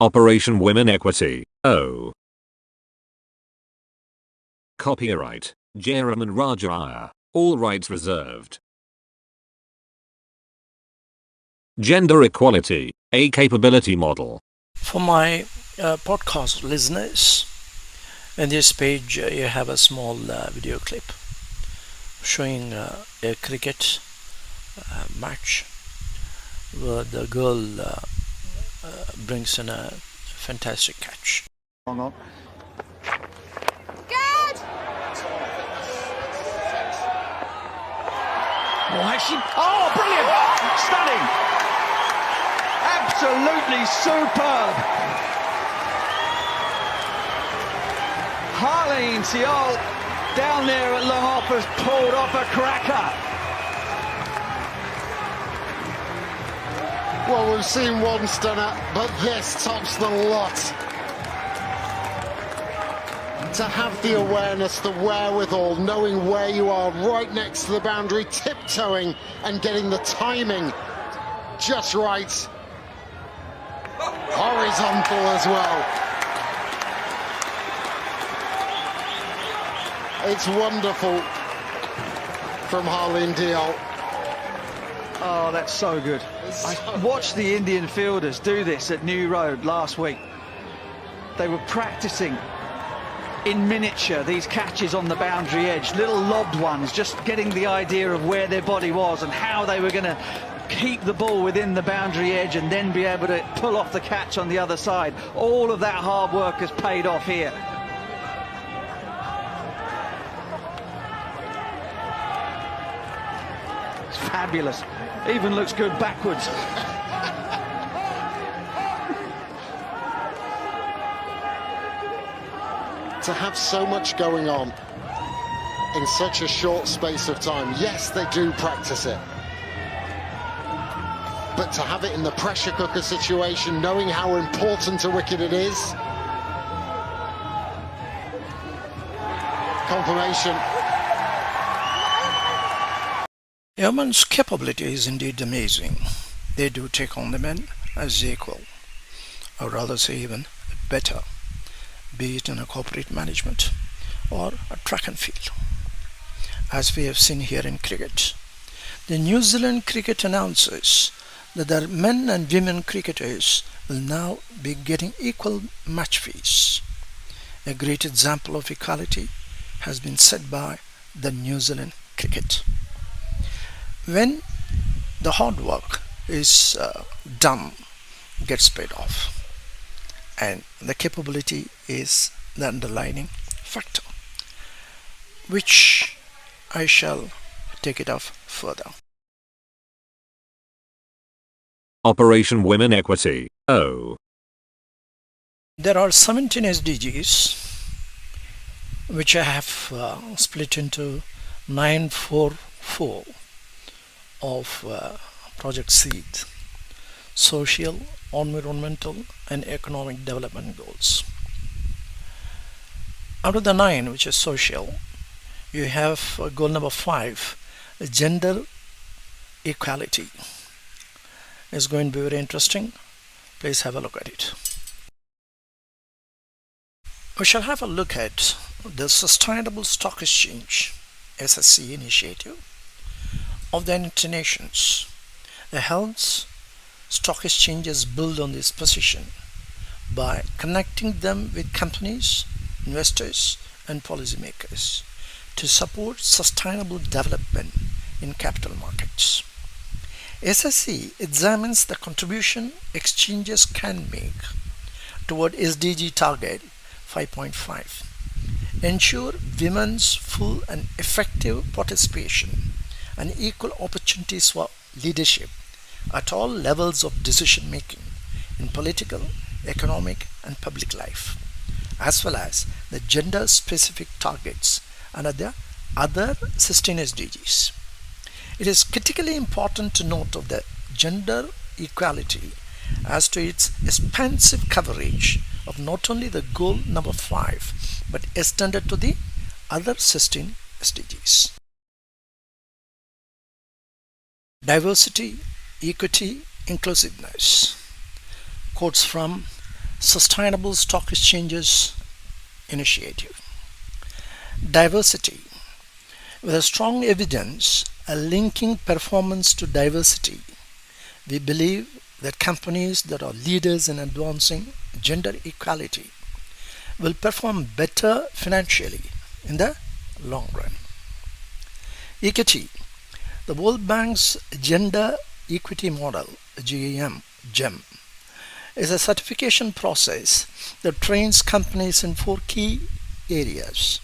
Operation Women Equity. O. Copyright Jairam Raja Iyer. All rights reserved. Gender equality, a capability model. For my podcast listeners, in this page you have a small video clip showing a cricket match where the girl brings in a fantastic catch. Hang on. Good! Oh, brilliant! Stunning! Absolutely superb! Harleen Siol down there at long off has pulled off a cracker. Well, we've seen one stunner, but this tops the lot. To have the awareness, the wherewithal, knowing where you are right next to the boundary, tiptoeing and getting the timing just right. Horizontal as well. It's wonderful from Harleen Siol. Oh, that's so good. I watched the Indian fielders do this at New Road last week. They were practicing in miniature these catches on the boundary edge, little lobbed ones, just getting the idea of where their body was and how they were going to keep the ball within the boundary edge and then be able to pull off the catch on the other side. All of that hard work has paid off here. It's fabulous. Even looks good backwards. To have so much going on in such a short space of time. Yes, they do practice it. But to have it in the pressure cooker situation, knowing how important a wicket it is. Confirmation. Women's capability is indeed amazing. They do take on the men as equal, or rather say even better, be it in a corporate management or a track and field. As we have seen here in cricket, the New Zealand cricket announces that their men and women cricketers will now be getting equal match fees. A great example of equality has been set by the New Zealand cricket. When the hard work is done, gets paid off, and the capability is the underlying factor, which I shall take it off further. Operation Women Equity. O. There are 17 SDGs which I have split into 944 of Project Seed, social, environmental and economic development goals. Out of the 9, which is social, you have goal number 5, gender equality. It's going to be very interesting. Please have a look at it. We shall have a look at the Sustainable Stock Exchange SSC initiative of the United Nations. The health stock exchanges build on this position by connecting them with companies, investors and policymakers to support sustainable development in capital markets. SSC examines the contribution exchanges can make toward SDG target 5.5, ensure women's full and effective participation and equal opportunities for leadership at all levels of decision making in political, economic and public life, as well as the gender specific targets under the other 16 SDGs. It is critically important to note of the gender equality as to its expansive coverage of not only the goal number 5 but extended to the other 16 SDGs. Diversity, equity, inclusiveness. Quotes from Sustainable Stock Exchanges Initiative. Diversity. With a strong evidence linking performance to diversity, we believe that companies that are leaders in advancing gender equality will perform better financially in the long run. Equity. The World Bank's Gender Equity Model, GEM, is a certification process that trains companies in 4 key areas: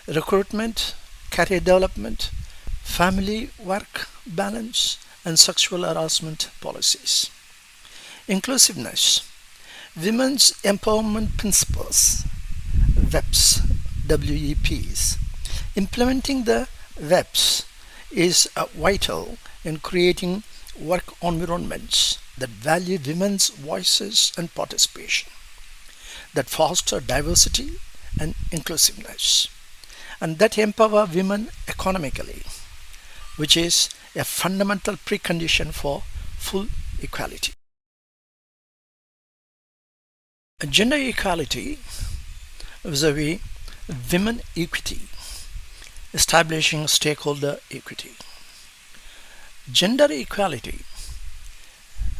recruitment, career development, family work balance, and sexual harassment policies. Inclusiveness. Women's Empowerment Principles, WEPs. Implementing the WEPs is vital in creating work environments that value women's voices and participation, that foster diversity and inclusiveness, and that empower women economically, which is a fundamental precondition for full equality. Gender equality vis-a-vis women equity. Establishing stakeholder equity. Gender equality.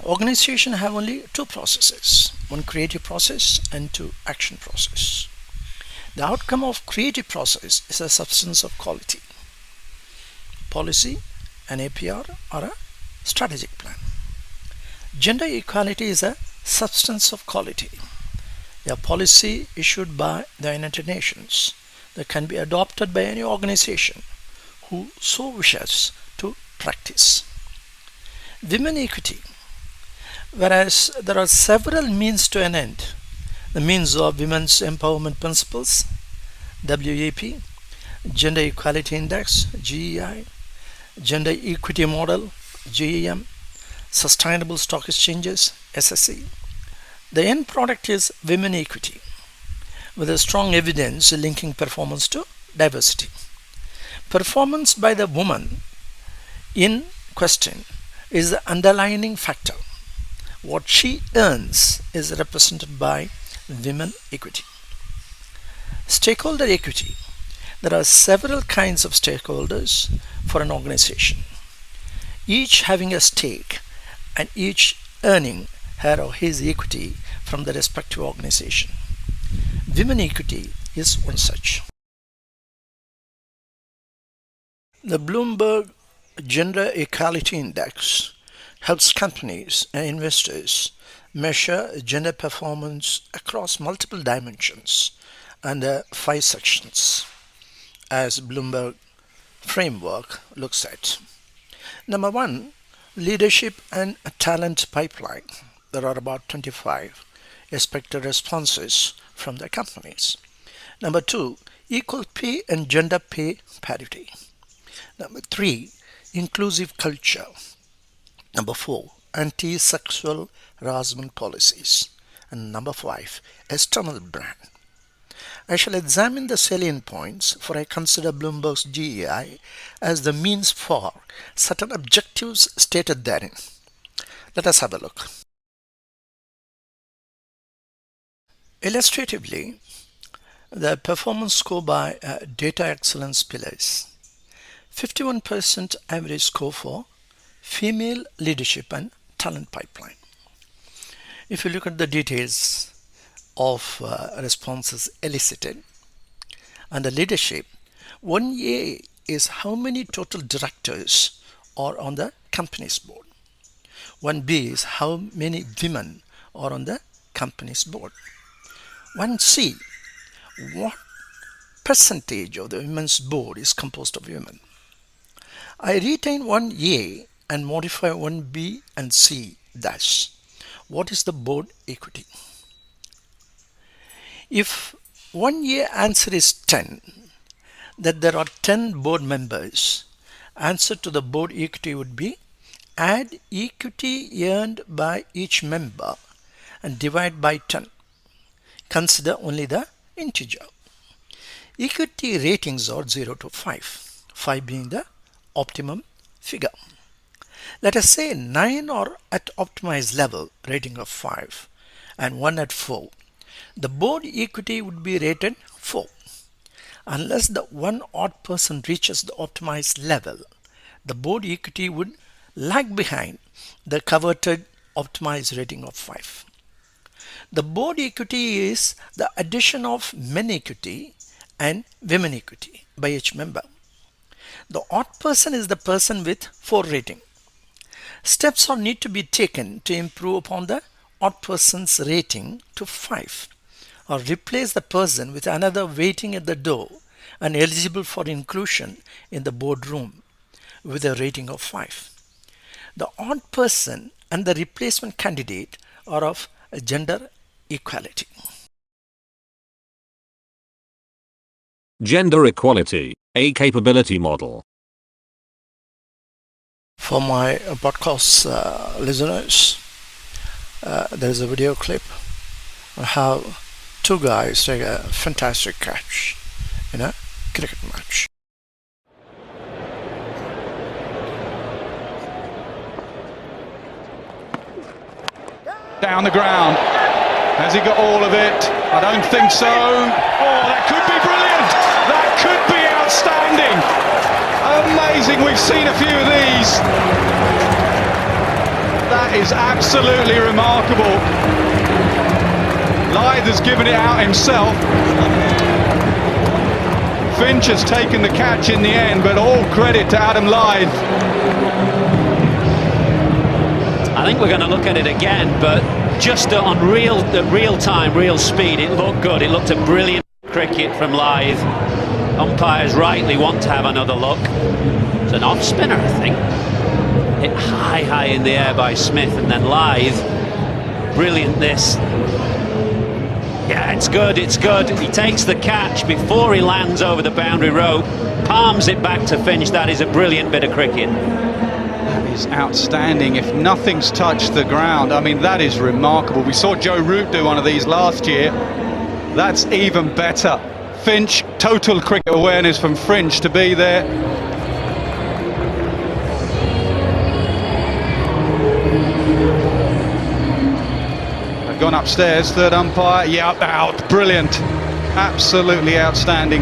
Organizations have only 2 processes: one creative process and 2 action process. The outcome of creative process is a substance of quality. Policy and APR are a strategic plan. Gender equality is a substance of quality, a policy issued by the United Nations that can be adopted by any organization who so wishes to practice. Women equity. Whereas there are several means to an end, the means of Women's Empowerment Principles, WEP, Gender Equality Index, GEI, Gender Equity Model, GEM, Sustainable Stock Exchanges, SSE. The end product is women equity, with a strong evidence linking performance to diversity. Performance by the woman in question is the underlying factor. What she earns is represented by women equity. Stakeholder equity. There are several kinds of stakeholders for an organization, each having a stake and each earning her or his equity from the respective organization. Women equity is one such. The Bloomberg Gender Equality Index helps companies and investors measure gender performance across multiple dimensions under 5 sections, as Bloomberg framework looks at. Number 1, leadership and talent pipeline. There are about 25 expected responses from the companies. Number 2, equal pay and gender pay parity. Number 3, inclusive culture. Number 4, anti-sexual harassment policies. And number 5, external brand. I shall examine the salient points, for I consider Bloomberg's GEI as the means for certain objectives stated therein. Let us have a look. Illustratively, the performance score by data excellence pillars. 51% average score for female leadership and talent pipeline. If you look at the details of responses elicited, under leadership, 1A is how many total directors are on the company's board. 1B is how many women are on the company's board. 1C, what percentage of the women's board is composed of women. I retain 1A and modify 1B and C dash. What is the board equity? If 1A answer is 10, that there are 10 board members, answer to the board equity would be add equity earned by each member and divide by 10. Consider only the integer. Equity ratings are 0 to 5, 5 being the optimum figure. Let us say 9 are at optimized level, rating of 5, and one at 4. The board equity would be rated 4. Unless the one odd person reaches the optimized level, the board equity would lag behind the coveted optimized rating of 5. The board equity is the addition of men equity and women equity by each member. The odd person is the person with 4 rating. Steps are need to be taken to improve upon the odd person's rating to 5, or replace the person with another waiting at the door and eligible for inclusion in the boardroom with a rating of 5. The odd person and the replacement candidate are of gender equality. Gender equality, a capability model. For my podcast listeners, there is a video clip on how 2 guys take a fantastic catch in a cricket match. Down the ground. Has he got all of it? I don't think so. Oh, that could be brilliant. That could be outstanding. Amazing. We've seen a few of these. That is absolutely remarkable. Lyth has given it out himself. Finch has taken the catch in the end, but all credit to Adam Lyth. I think we're going to look at it again, but just on real time, real speed, it looked good. It looked a brilliant cricket from Lyth. Umpires rightly want to have another look. It's an off spinner, I think. Hit high in the air by Smith, and then Lyth. Brilliant this. Yeah, it's good. He takes the catch before he lands over the boundary rope, palms it back to Finch. That is a brilliant bit of cricket. That is outstanding. If nothing's touched the ground, I mean, that is remarkable. We saw Joe Root do one of these last year. That's even better. Finch, total cricket awareness from Finch to be there. I've gone upstairs, third umpire. Yeah, out. Brilliant. Absolutely outstanding.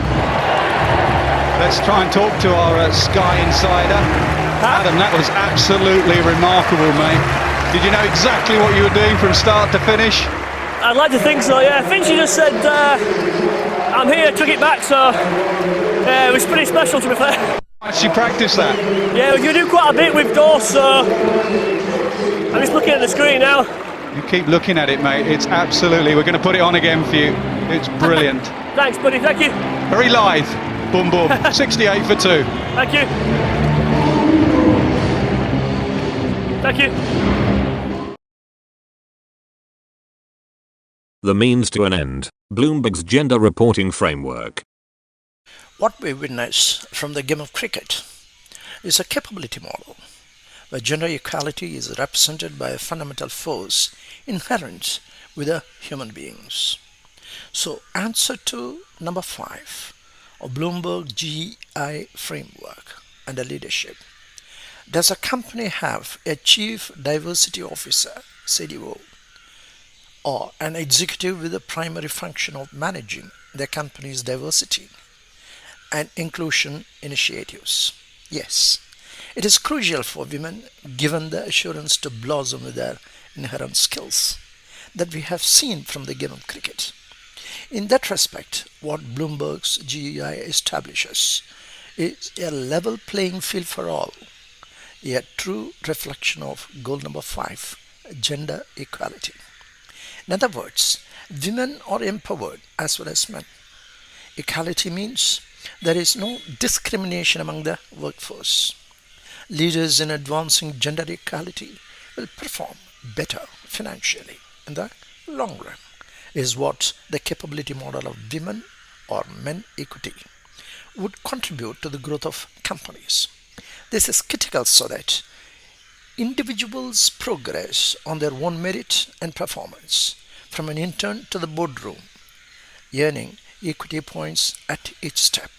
Let's try and talk to our Sky insider. Adam, that was absolutely remarkable, mate. Did you know exactly what you were doing from start to finish? I'd like to think so, yeah. Finchy just said, I'm here, took it back, so it was pretty special, to be fair. How much did you practice that? Yeah, we do quite a bit with Dawes, so I'm just looking at the screen now. You keep looking at it, mate. It's absolutely, we're going to put it on again for you. It's brilliant. Thanks, buddy, thank you. Very Lyth. Boom, boom. 68 for 2. Thank you. Thank you. The means to an end. Bloomberg's gender reporting framework. What we witness from the game of cricket is a capability model, where gender equality is represented by a fundamental force inherent with the human beings. So, answer to number 5 of Bloomberg GEI framework under leadership. Does a company have a Chief Diversity Officer, CDO, or an executive with the primary function of managing the company's diversity and inclusion initiatives? Yes, it is crucial for women, given the assurance to blossom with their inherent skills that we have seen from the game of cricket. In that respect, what Bloomberg's GEI establishes is a level playing field for all, a true reflection of goal number 5, gender equality. In other words, women are empowered as well as men. Equality means there is no discrimination among the workforce. Leaders in advancing gender equality will perform better financially in the long run, is what the capability model of women or men equity would contribute to the growth of companies. This is critical so that individuals progress on their own merit and performance from an intern to the boardroom, earning equity points at each step.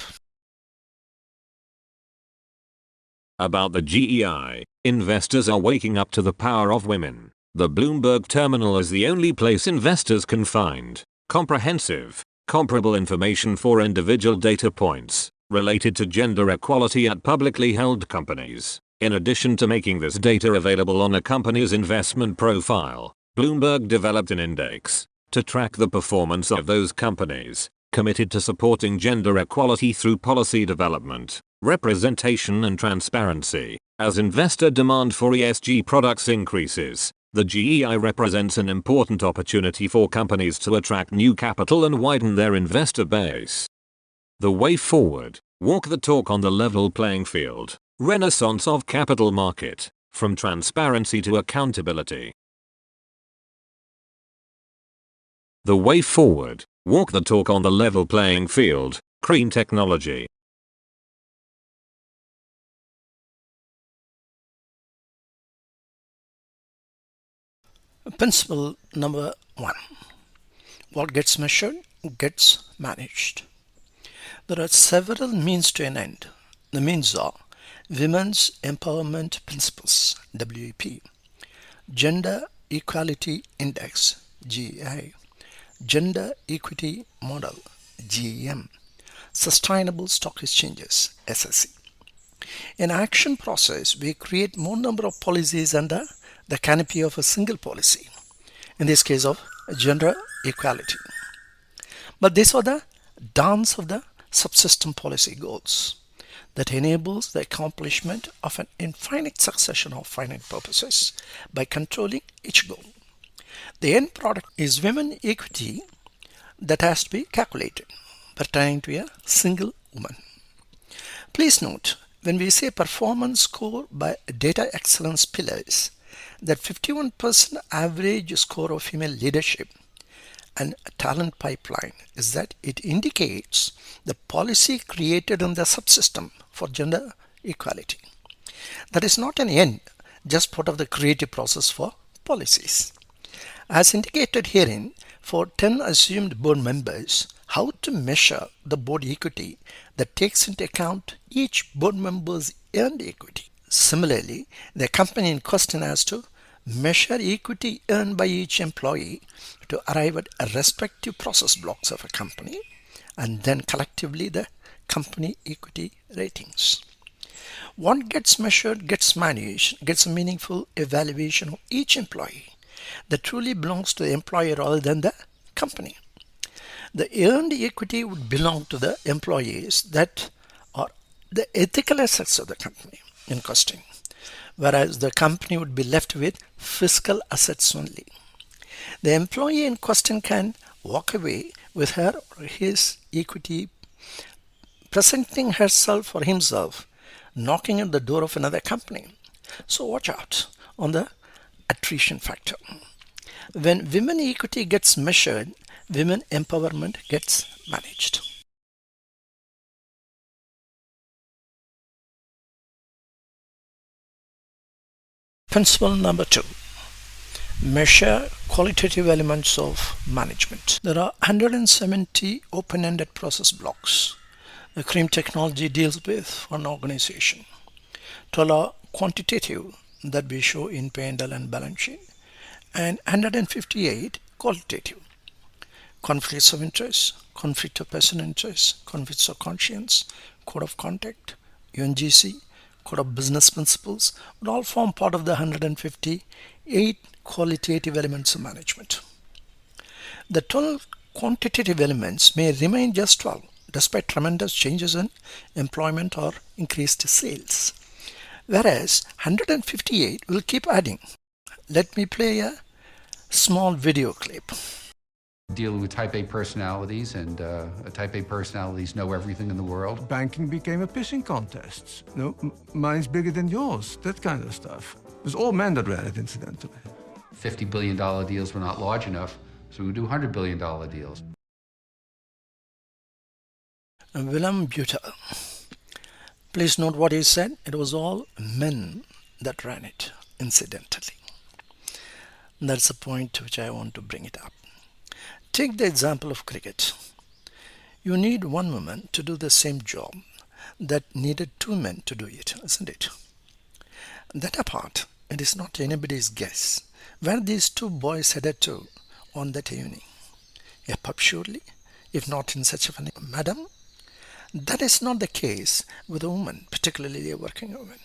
About the GEI, investors are waking up to the power of women. The Bloomberg terminal is the only place investors can find comprehensive, comparable information for individual data points related to gender equality at publicly held companies. In addition to making this data available on a company's investment profile, Bloomberg developed an index to track the performance of those companies committed to supporting gender equality through policy development, representation and transparency. As investor demand for ESG products increases, the GEI represents an important opportunity for companies to attract new capital and widen their investor base. The way forward: walk the talk on the level playing field. Renaissance of capital market, from transparency to accountability. The way forward: walk the talk on the level playing field. Green technology. Principle number 1. What gets measured gets managed. There are several means to an end. The means are Women's Empowerment Principles (WEP), Gender Equality Index (GEI), Gender Equity Model (GEM), Sustainable Stock Exchanges (SSE). In action process, we create more number of policies under the canopy of a single policy, in this case of gender equality. But these are the dance of the subsystem policy goals that enables the accomplishment of an infinite succession of finite purposes by controlling each goal. The end product is women equity that has to be calculated pertaining to a single woman. Please note, when we say performance score by data excellence pillars, that 51% average score of female leadership and talent pipeline is that it indicates the policy created in the subsystem for gender equality. That is not an end, just part of the creative process for policies. As indicated herein, for 10 assumed board members, how to measure the board equity that takes into account each board member's earned equity. Similarly, the company in question has to measure equity earned by each employee to arrive at respective process blocks of a company, and then collectively the company equity ratings. What gets measured gets managed gets a meaningful evaluation of each employee that truly belongs to the employer rather than the company. The earned equity would belong to the employees that are the ethical assets of the company in question, whereas the company would be left with fiscal assets only. The employee in question can walk away with her or his equity, presenting herself or himself, knocking at the door of another company. So watch out on the attrition factor. When women equity gets measured, women empowerment gets managed. Principle number 2. Measure qualitative elements of management. There are 170 open-ended process blocks the cream technology deals with for an organization. 12 are quantitative that we show in P&L and balance sheet, and 158 qualitative. Conflicts of interest, conflict of personal interest, conflicts of conscience, code of conduct, UNGC, code of business principles would all form part of the 158 qualitative elements of management. The 12 quantitative elements may remain just 12 despite tremendous changes in employment or increased sales, whereas 158 will keep adding. Let me play a small video clip. Dealing with type A personalities, and type A personalities know everything in the world. Banking became a pissing contest. No, mine's bigger than yours, that kind of stuff. It was all men that ran it, incidentally. $50 billion deals were not large enough, so we do $100 billion deals. Willem Buter. Please note what he said. It was all men that ran it, incidentally. That's the point to which I want to bring it up. Take the example of cricket. You need one woman to do the same job that needed two men to do it, isn't it? That apart, it is not anybody's guess were these two boys headed to on that evening? A pub surely, if not in such a madam. That is not the case with a woman, particularly a working woman.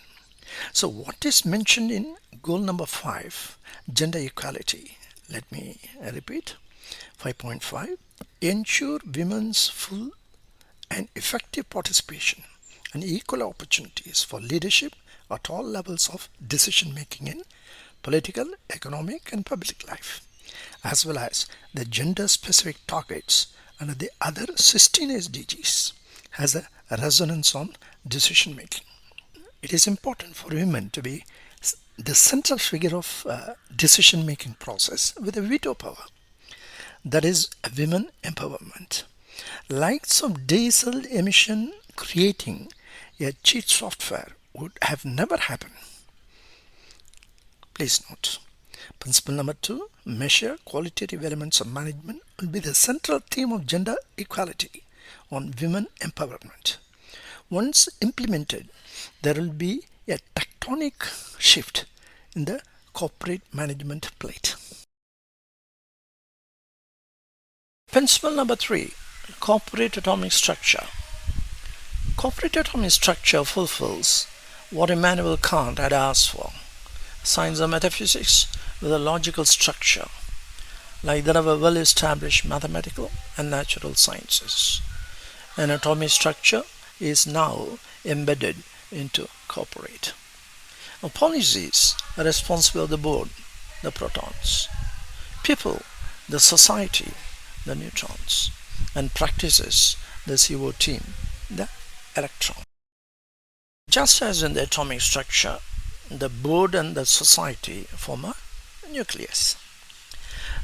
So what is mentioned in goal number 5, gender equality? Let me repeat. 5.5, ensure women's full and effective participation and equal opportunities for leadership at all levels of decision making in political, economic and public life, as well as the gender specific targets under the other 16 SDGs has a resonance on decision making. It is important for women to be the central figure of decision making process with a veto power. That is women empowerment. Likes of diesel emission creating a cheat software would have never happened. Please note. Principle number 2, measure qualitative elements of management will be the central theme of gender equality on women empowerment. Once implemented, there will be a tectonic shift in the corporate management plate. Principle number 3, corporate atomic structure. Corporate atomic structure fulfills what Immanuel Kant had asked for: science of metaphysics with a logical structure, like that of a well-established mathematical and natural sciences. An atomic structure is now embedded into corporate. Now, policies are responsible of the board, the protons; people, the society, the neutrons; and practices, the CO team, the electron. Just as in the atomic structure, the board and the society form a nucleus.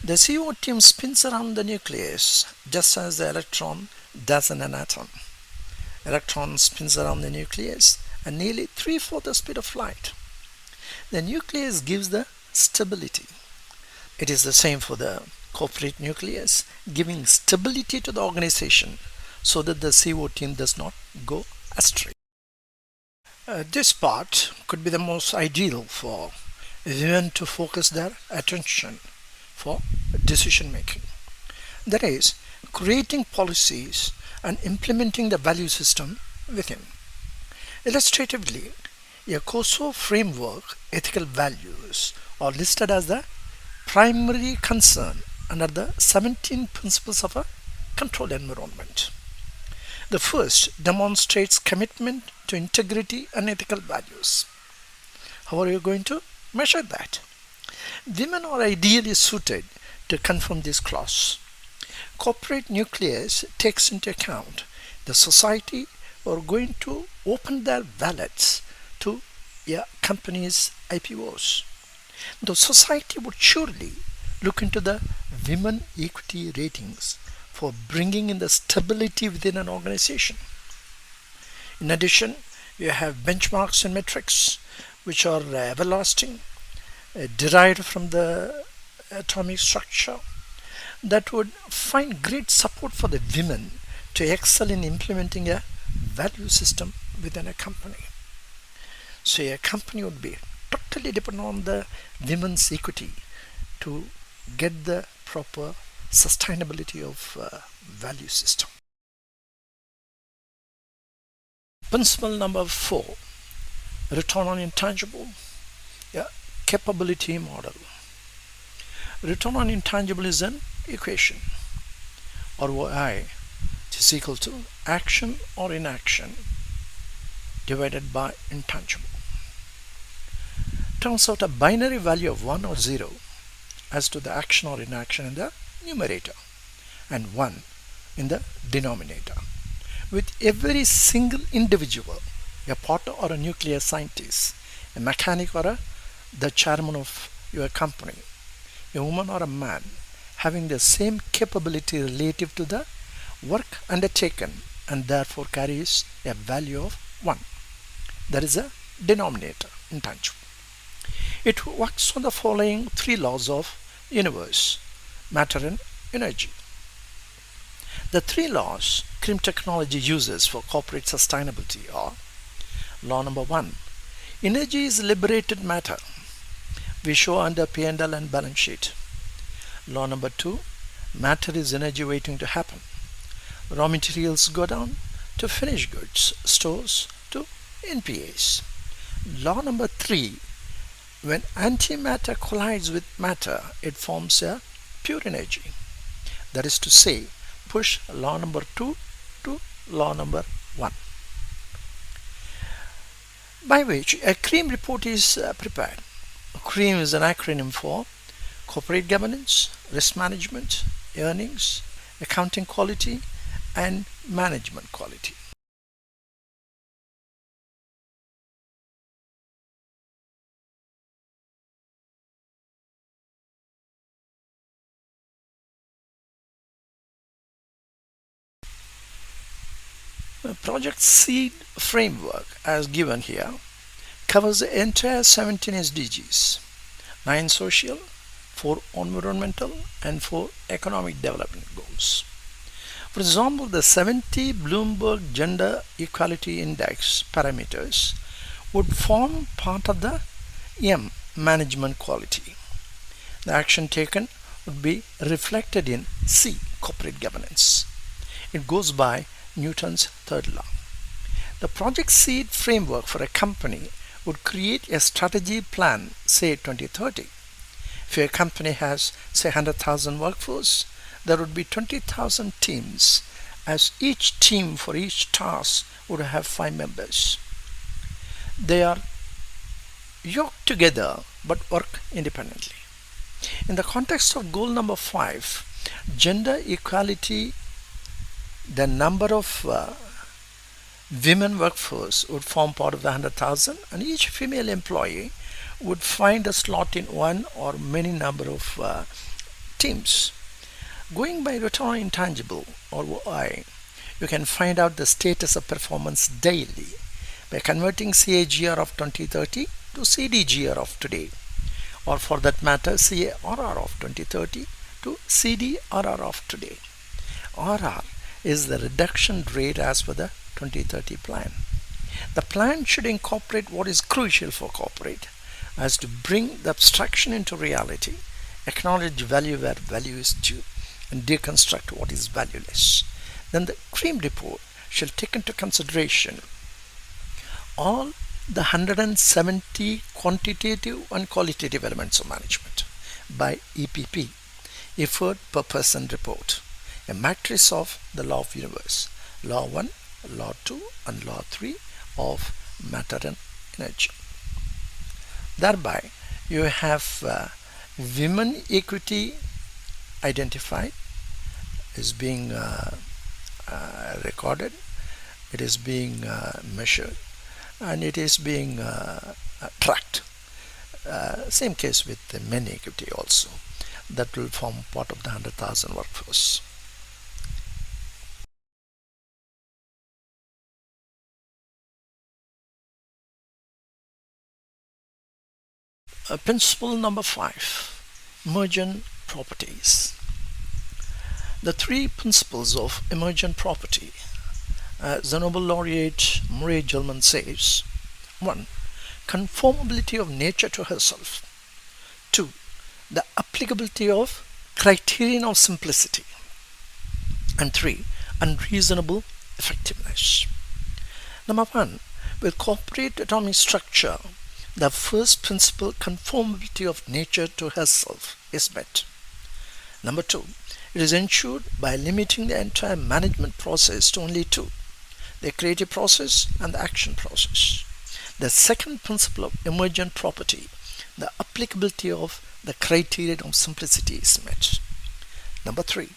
The CO team spins around the nucleus just as the electron does in an atom. Electron spins around the nucleus at nearly 3/4 the speed of light. The nucleus gives the stability. It is the same for the corporate nucleus, giving stability to the organization so that the CO team does not go astray. This part could be the most ideal for women to focus their attention for decision making. That is, creating policies and implementing the value system within. Illustratively, a COSO framework ethical values are listed as the primary concern under the 17 principles of a controlled environment. The first demonstrates commitment to integrity and ethical values. How are you going to measure that? Women are ideally suited to confirm this clause. Corporate nucleus takes into account the society who are going to open their wallets to a company's IPOs. The society would surely look into the women equity ratings for bringing in the stability within an organization. In addition, we have benchmarks and metrics which are everlasting, derived from the atomic structure, that would find great support for the women to excel in implementing a value system within a company. So a company would be totally dependent on the women's equity to get the proper sustainability of value system. Principle number 4, return on intangible, capability model. Return on intangible is an equation, ROI, which is equal to action or inaction divided by intangible. Turns out a binary value of 1 or 0 as to the action or inaction in the numerator and 1 in the denominator. With every single individual, a potter or a nuclear scientist, a mechanic or the chairman of your company, a woman or a man, having the same capability relative to the work undertaken and therefore carries a value of 1. That is a denominator, intangible. It works on the following 3 laws of universe: matter and energy. The 3 laws CRIM technology uses for corporate sustainability are: law number 1, energy is liberated matter. we show under P&L and balance sheet. Law number 2, matter is energy waiting to happen. Raw materials go down to finished goods, stores to NPAs. Law number 3, when antimatter collides with matter, it forms a pure energy. That is to say, push law number 2 to law number 1. By which a CREAM report is prepared. CREAM is an acronym for corporate governance, risk management, earnings, accounting quality, and management quality. The Project SEED framework, as given here, covers the entire 17 SDGs, 9 social, 4 environmental, and 4 economic development goals. For example, the 70 Bloomberg Gender Equality Index parameters would form part of the M, management quality. The action taken would be reflected in C, corporate governance. It goes by Newton's third law. The Project SEED framework for a company would create a strategy plan, say 2030. If your company has, say, 100,000 workforce, there would be 20,000 teams, as each team for each task would have 5 members. They are yoked together but work independently. In the context of goal number 5, gender equality, the number of women workforce would form part of the 100,000, and each female employee would find a slot in one or many number of teams. Going by return on intangible, or ROI, you can find out the status of performance daily by converting CAGR of 2030 to CDGR of today, or for that matter CARR of 2030 to CDRR of today. RR is the reduction rate as per the 2030 plan. The plan should incorporate what is crucial for corporate, as to bring the abstraction into reality, acknowledge value where value is due, and deconstruct what is valueless. Then the CREAM report shall take into consideration all the 170 quantitative and qualitative elements of management by EPP, effort per person report, a matrix of the law of universe, law 1, law 2, and law 3 of matter and energy. Thereby you have women equity identified, is being recorded, it is being measured, and it is being tracked. Same case with the men equity also, that will form part of the 100,000 workforce. Principle number 5, emergent properties. The 3 principles of emergent property, as the Nobel laureate Murray Gell-Mann says: 1. Conformability of nature to herself. 2. The applicability of criterion of simplicity. And 3. Unreasonable effectiveness. Number 1. With corporate atomic structure, the first principle, conformability of nature to herself, is met. Number 2. It is ensured by limiting the entire management process to only 2, the creative process and the action process. The second principle of emergent property, the applicability of the criterion of simplicity, is met. Number 3.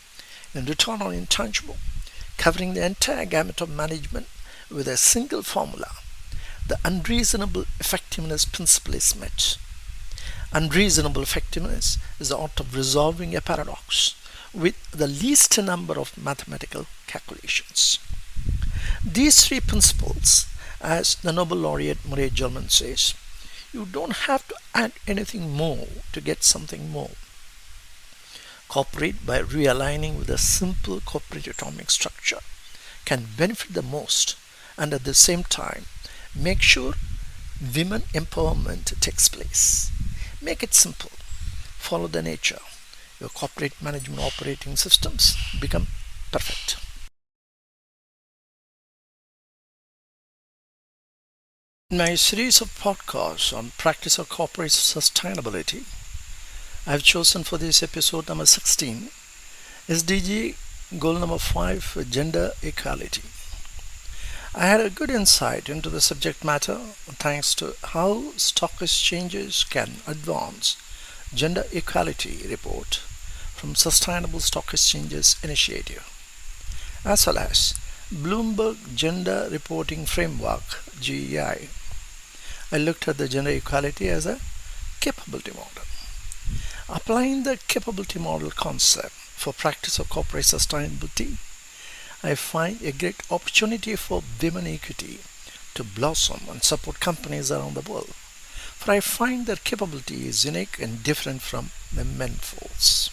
In return on intangible, covering the entire gamut of management with a single formula, the unreasonable effectiveness principle is met. Unreasonable effectiveness is the art of resolving a paradox with the least number of mathematical calculations. These 3 principles, as the Nobel laureate Murray Gell-Mann says, you don't have to add anything more to get something more. Corporate, by realigning with a simple corporate atomic structure, can benefit the most, and at the same time make sure women empowerment takes place. Make it simple. Follow the nature. Your corporate management operating systems become perfect. In my series of podcasts on practice of corporate sustainability, I have chosen for this episode number 16 SDG Goal number 5 Gender Equality. I had a good insight into the subject matter thanks to how stock exchanges can advance gender equality report from Sustainable Stock Exchanges Initiative, as well as Bloomberg Gender Reporting Framework GEI. I looked at the gender equality as a capability model. Applying the capability model concept for practice of corporate sustainability, I find a great opportunity for women equity to blossom and support companies around the world. For I find their capability is unique and different from the menfolks.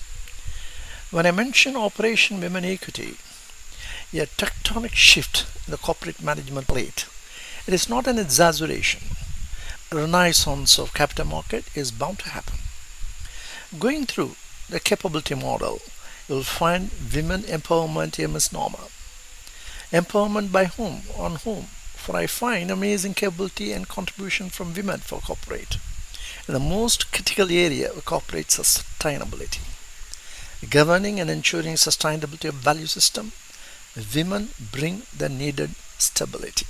When I mention Operation Women Equity, a tectonic shift in the corporate management plate, it is not an exaggeration. A renaissance of capital market is bound to happen. Going through the capability model, you will find women empowerment a misnomer. Empowerment by whom? On whom? For I find amazing capability and contribution from women for corporate in the most critical area of corporate sustainability. Governing and ensuring sustainability of value system, women bring the needed stability.